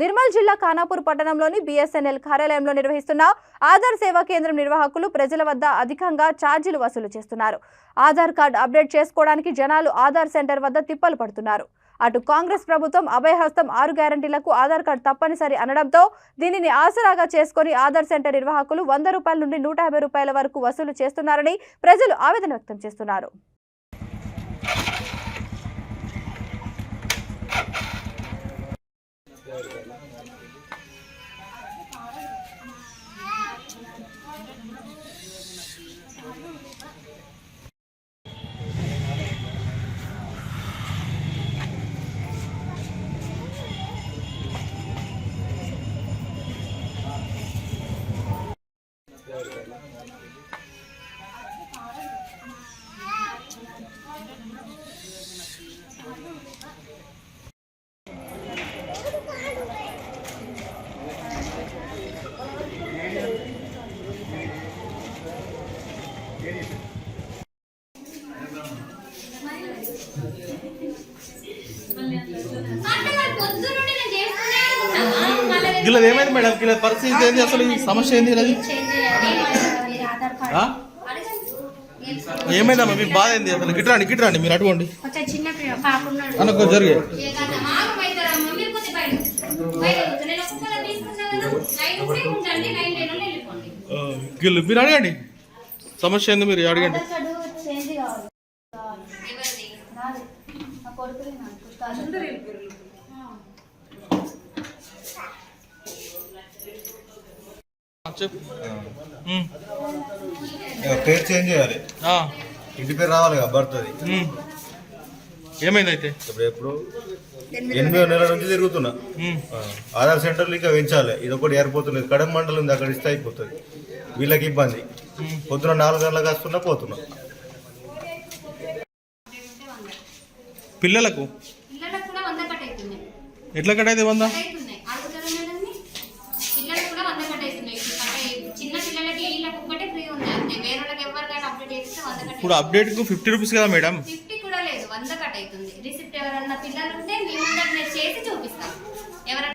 నిర్మల్ జిల్లా ఖానాపూర్ పట్టణంలోని బిఎస్ఎన్ఎల్ కార్యాలయంలో నిర్వహిస్తున్న ఆధార్ సేవా కేంద్రం నిర్వాహకులు ప్రజల వద్ద అధికంగా ఛార్జీలు వసూలు చేస్తున్నారు. ఆధార్ కార్డు అప్డేట్ చేసుకోవడానికి జనాలు ఆధార్ సెంటర్ వద్ద తిప్పలు పడుతున్నారు. అటు కాంగ్రెస్ ప్రభుత్వం అభయహస్తం 6 గ్యారంటీలకు ఆధార్ కార్డు తప్పనిసరి అనడంతో దీనిని ఆసరాగా చేసుకుని ఆధార్ సెంటర్ నిర్వాహకులు 100 రూపాయల నుండి 150 రూపాయల వరకు వసూలు చేస్తున్నారని ప్రజలు ఆవేదన వ్యక్తం చేస్తున్నారు. గిల్ల ఏమైంది మేడం? గిల్ల పరిస్థితి ఏంది? అసలు ఈ సమస్య ఏంది? అది ఏమైందమ్మా? మీకు బాధ ఏంది? అసలు గిట్రండి మీరు అటువంటి అనుకో జరిగే గిల్లు మీరు అడగండి. సమస్య ఏంది మీరు అడగండి. పేరు చేంజ్ చేయాలి, ఇంటి పేరు రావాలి కదా, బర్త్ది. ఏమైంది అయితే? ఇప్పుడు 8వ నెల నుంచి తిరుగుతున్నా. ఆధార్ సెంటర్లు ఇంకా పెంచాలి. ఇది ఒకటి ఏర్పోతులేదు. కడమ మండలం ఉంది, అక్కడ ఇస్తే అయిపోతుంది. వీళ్ళకి ఇబ్బంది. పొద్దున 4 గంటలకు వస్తున్నా పోతున్నా. పిల్లలకు ఎట్లా కట్ అయితే 100? ఇప్పుడు అప్డేట్ కు 50 రూపీస్ కదా మేడం? 50 కూడా లేదు, 100 కట్ అవుతుంది. రిసిప్ట్ ఎవరన్నా పిల్లలు ఉంటే మీ ముందర చేసి చూపిస్తాం. ఎవరైనా